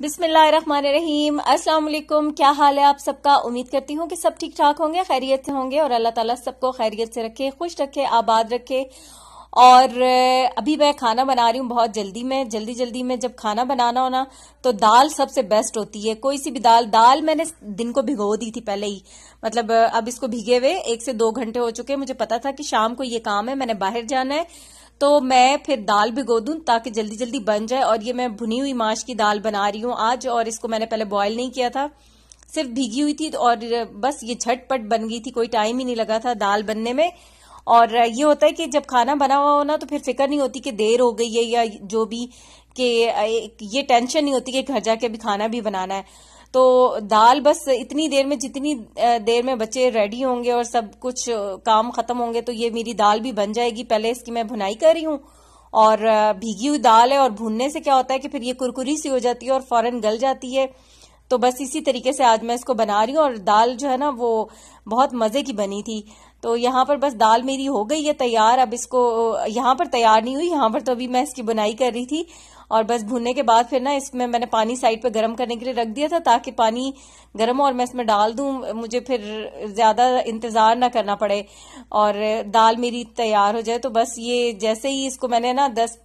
बिस्मिल्लाहिर्रहमानिर्रहीम। अस्सलाम वालेकुम। क्या हाल है आप सबका? उम्मीद करती हूँ कि सब ठीक ठाक होंगे, खैरियत से होंगे और अल्लाह ताला सबको खैरियत से रखे, खुश रखे, आबाद रखे। और अभी मैं खाना बना रही हूँ बहुत जल्दी में जब खाना बनाना हो ना तो दाल सबसे बेस्ट होती है। कोई सी भी दाल मैंने दिन को भिगो दी थी पहले ही, मतलब अब इसको भीगे हुए 1 से 2 घंटे हो चुके हैं। मुझे पता था कि शाम को ये काम है, मैंने बाहर जाना है, तो मैं फिर दाल भिगो दूं ताकि जल्दी जल्दी बन जाए। और ये मैं भुनी हुई माश की दाल बना रही हूँ आज, और इसको मैंने पहले बॉयल नहीं किया था, सिर्फ भीगी हुई थी और बस ये झटपट बन गई थी, कोई टाइम ही नहीं लगा था दाल बनने में। और ये होता है कि जब खाना बना हुआ हो ना तो फिर फिक्र नहीं होती कि देर हो गई है या जो भी, कि ये टेंशन नहीं होती कि घर जाके अभी खाना भी बनाना है। तो दाल बस इतनी देर में, जितनी देर में बच्चे रेडी होंगे और सब कुछ काम खत्म होंगे तो ये मेरी दाल भी बन जाएगी। पहले इसकी मैं भुनाई कर रही हूँ, और भीगी हुई दाल है और भूनने से क्या होता है कि फिर ये कुरकुरी सी हो जाती है और फौरन गल जाती है। तो बस इसी तरीके से आज मैं इसको बना रही हूँ, और दाल जो है ना वो बहुत मजे की बनी थी। तो यहाँ पर बस दाल मेरी हो गई है तैयार। अब इसको, यहाँ पर तैयार नहीं हुई, यहाँ पर तो अभी मैं इसकी बुनाई कर रही थी। और बस भुनने के बाद फिर ना इसमें मैंने पानी साइड पे गर्म करने के लिए रख दिया था ताकि पानी गर्म हो और मैं इसमें डाल दूं, मुझे फिर ज्यादा इंतजार ना करना पड़े और दाल मेरी तैयार हो जाए। तो बस ये जैसे ही इसको मैंने ना 10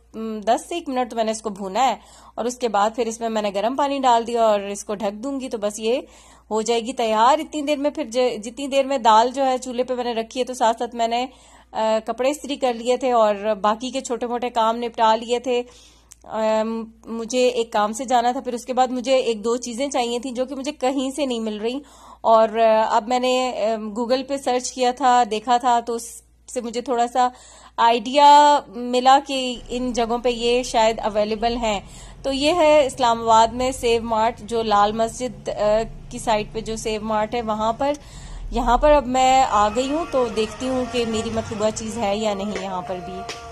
से 1 मिनट तो मैंने इसको भूना है, और उसके बाद फिर इसमें मैंने गर्म पानी डाल दिया और इसको ढक दूंगी, तो बस ये हो जाएगी तैयार इतनी देर में। फिर जितनी देर में दाल जो है चूल्हे पे मैंने रखी है, तो साथ साथ मैंने कपड़े इस्त्री कर लिए थे और बाकी के छोटे मोटे काम निपटा लिए थे। मुझे एक काम से जाना था, फिर उसके बाद मुझे 1-2 चीजें चाहिए थी जो कि मुझे कहीं से नहीं मिल रही। और अब मैंने गूगल पे सर्च किया था, देखा था, तो उससे मुझे थोड़ा सा आइडिया मिला कि इन जगहों पे ये शायद अवेलेबल हैं। तो ये है इस्लामाबाद में सेव मार्ट, जो लाल मस्जिद की साइड पे जो सेव मार्ट है वहां पर। यहाँ पर अब मैं आ गई हूँ, तो देखती हूँ कि मेरी मतलूबा चीज है या नहीं। यहाँ पर भी,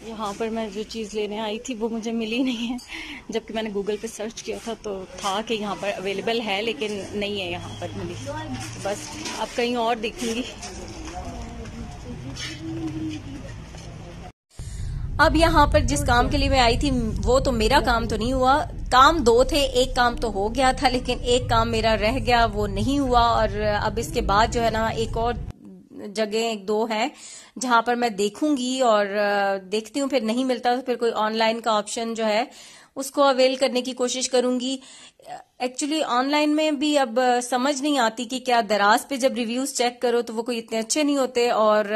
यहाँ पर मैं जो चीज़ लेने आई थी वो मुझे मिली नहीं है, जबकि मैंने गूगल पे सर्च किया था तो था कि यहाँ पर अवेलेबल है, लेकिन नहीं है यहाँ पर मिली। तो बस अब कहीं और देखूंगी। अब यहाँ पर जिस काम के लिए मैं आई थी वो तो मेरा काम तो नहीं हुआ। काम 2 थे, एक काम तो हो गया था लेकिन एक काम मेरा रह गया, वो नहीं हुआ। और अब इसके बाद जो है ना एक और जगह 1-2 हैं जहां पर मैं देखूंगी और देखती हूँ, फिर नहीं मिलता तो फिर कोई ऑनलाइन का ऑप्शन जो है उसको अवेल करने की कोशिश करूंगी। एक्चुअली ऑनलाइन में भी अब समझ नहीं आती कि क्या दराज पे जब रिव्यूज चेक करो तो वो कोई इतने अच्छे नहीं होते, और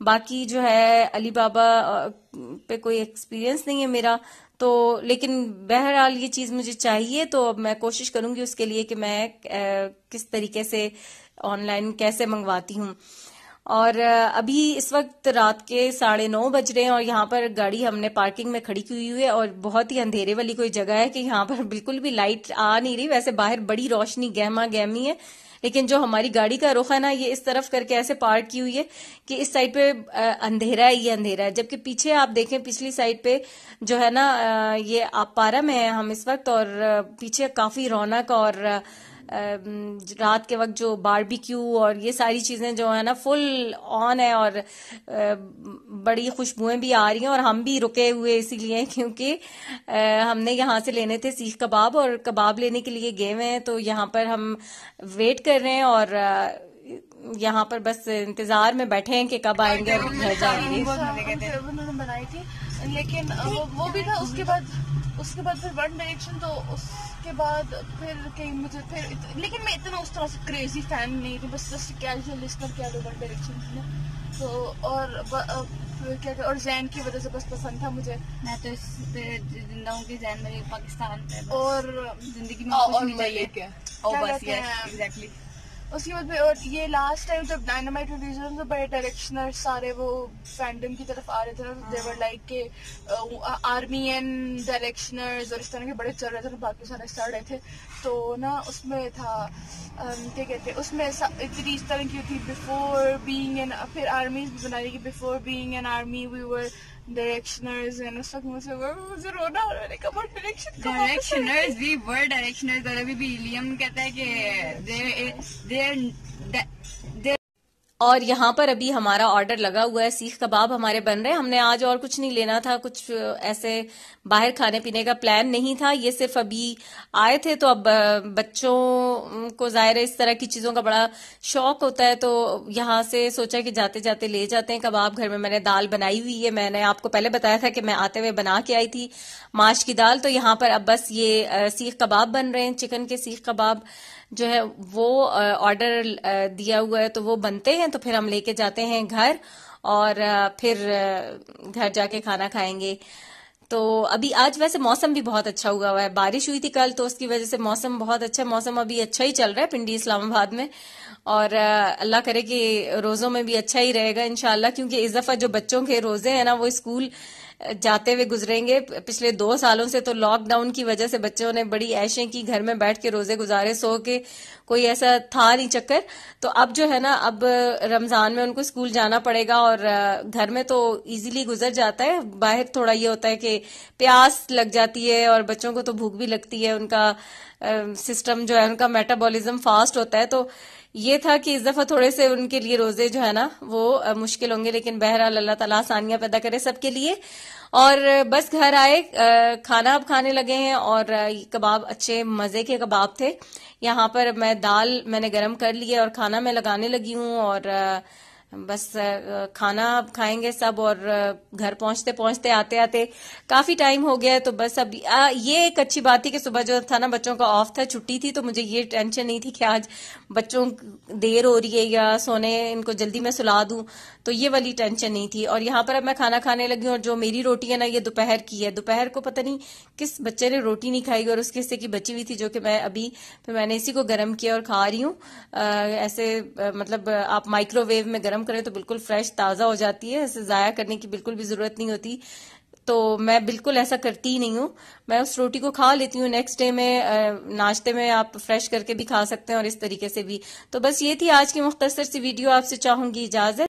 बाकी जो है अली बाबा पे कोई एक्सपीरियंस नहीं है मेरा। तो लेकिन बहरहाल ये चीज मुझे चाहिए, तो अब मैं कोशिश करूंगी उसके लिए कि मैं किस तरीके से ऑनलाइन कैसे मंगवाती हूँ। और अभी इस वक्त रात के 9:30 बज रहे हैं और यहाँ पर गाड़ी हमने पार्किंग में खड़ी की हुई है, और बहुत ही अंधेरे वाली कोई जगह है कि यहाँ पर बिल्कुल भी लाइट आ नहीं रही। वैसे बाहर बड़ी रोशनी गहमा गहमी है, लेकिन जो हमारी गाड़ी का रुख है ना, ये इस तरफ करके ऐसे पार्क की हुई है कि इस साइड पे अंधेरा है, ये अंधेरा है। जबकि पीछे आप देखें, पिछली साइड पे जो है ना, ये आपारा में है हम इस वक्त, और पीछे काफी रौनक और रात के वक्त जो बारबेक्यू और ये सारी चीजें जो है ना फुल ऑन है, और बड़ी खुशबुएं भी आ रही हैं। और हम भी रुके हुए इसीलिए क्योंकि हमने यहाँ से लेने थे सीख कबाब, और कबाब लेने के लिए गए हुए हैं, तो यहाँ पर हम वेट कर रहे हैं और यहाँ पर बस इंतजार में बैठे हैं कि कब आएंगे और घर जाएंगे। उन्होंने बनाई थी, लेकिन वो भी था। उसके बाद फिर वन डायरेक्शन, तो उसके बाद फिर कहीं मुझे फिर, लेकिन मैं इतना उस तरह से क्रेजी फैन नहीं थी, बस जस्ट कैजुअल लिस्टर किया था वन डायरेक्शन ने। तो और क्या, और जैन की वजह से बस पसंद था मुझे। मैं तो इस पे जिंदा हूँ कि जैन मेरे पाकिस्तान पे और जिंदगी में कुछ नहीं चाहिए, और बस ये एग्जैक्टली। उसके बाद और ये लास्ट टाइम जब डायनामाइट रिलीज हुआ तो बड़े डायरेक्शनर सारे वो फैंडम की तरफ आ रहे थे ना, दे वर लाइक के आर्मी एंड डायरेक्शनर्स और इस तरह के बड़े चल रहे थे, तो बाकी सारे चल रहे थे। तो ना उसमें था क्या कहते हैं, उसमें इतनी इस तरह की थी बिफोर बीइंग एन, फिर आर्मीज भी बनाई कि before being an army we were directioners, and उस वक्त मुझे रोना आ रहा है, कब डायरेक्शनर्स वी वर डायरेक्शनर्स। और अभी भी लियम कहता है कि और यहाँ पर अभी हमारा ऑर्डर लगा हुआ है, सीख कबाब हमारे बन रहे हैं। हमने आज और कुछ नहीं लेना था, कुछ ऐसे बाहर खाने पीने का प्लान नहीं था, ये सिर्फ अभी आए थे। तो अब बच्चों को जाहिर है इस तरह की चीजों का बड़ा शौक होता है, तो यहाँ से सोचा कि जाते जाते ले जाते हैं कबाब। घर में मैंने दाल बनाई हुई है, मैंने आपको पहले बताया था कि मैं आते हुए बना के आई थी माश की दाल। तो यहाँ पर अब बस ये सीख कबाब बन रहे हैं, चिकन के सीख कबाब जो है वो ऑर्डर दिया हुआ है, तो वो बनते हैं तो फिर हम लेके जाते हैं घर, और फिर घर जाके खाना खाएंगे। तो अभी आज वैसे मौसम भी बहुत अच्छा हुआ है, बारिश हुई थी कल, तो उसकी वजह से मौसम बहुत अच्छा, मौसम अभी अच्छा ही चल रहा है पिंडी इस्लामाबाद में। और अल्लाह करे कि रोजों में भी अच्छा ही रहेगा इंशाल्लाह, क्योंकि इस दफा जो बच्चों के रोजे हैं ना वो स्कूल जाते हुए गुजरेंगे। पिछले 2 सालों से तो लॉकडाउन की वजह से बच्चों ने बड़ी ऐशें की, घर में बैठ के रोजे गुजारे, सो के कोई ऐसा था नहीं चक्कर। तो अब जो है ना, अब रमजान में उनको स्कूल जाना पड़ेगा, और घर में तो इजीली गुजर जाता है, बाहर थोड़ा ये होता है कि प्यास लग जाती है और बच्चों को तो भूख भी लगती है, उनका सिस्टम जो है उनका मेटाबॉलिज्म फास्ट होता है। तो ये था कि इस दफा थोड़े से उनके लिए रोजे जो है ना वो मुश्किल होंगे, लेकिन बहरहाल अल्लाह ताला आसानियां पैदा करे सबके लिए। और बस घर आए, खाना अब खाने लगे हैं, और कबाब अच्छे मजे के कबाब थे। यहाँ पर मैं दाल मैंने गरम कर ली है और खाना मैं लगाने लगी हूँ, और बस खाना अब खाएंगे सब। और घर पहुंचते पहुंचते आते आते काफी टाइम हो गया है, तो बस अब ये एक अच्छी बात थी कि सुबह जो था ना बच्चों का ऑफ था, छुट्टी थी, तो मुझे ये टेंशन नहीं थी कि आज बच्चों देर हो रही है या सोने इनको जल्दी मैं सुला दूं, तो ये वाली टेंशन नहीं थी। और यहाँ पर अब मैं खाना खाने लगी हूँ, और जो मेरी रोटी है ना ये दोपहर की है। दोपहर को पता नहीं किस बच्चे ने रोटी नहीं खाई और उसके हिस्से की बची हुई थी, जो कि मैं अभी फिर मैंने इसी को गर्म किया और खा रही हूँ। ऐसे मतलब आप माइक्रोवेव में गर्म करें तो बिल्कुल फ्रेश ताजा हो जाती है, ऐसे जाया करने की बिल्कुल भी जरूरत नहीं होती। तो मैं बिल्कुल ऐसा करती ही नहीं हूँ, मैं उस रोटी को खा लेती हूँ। नेक्स्ट डे में नाश्ते में आप फ्रेश करके भी खा सकते हैं और इस तरीके से भी। तो बस ये थी आज की मुख्तसर सी वीडियो, आपसे चाहूंगी इजाजत।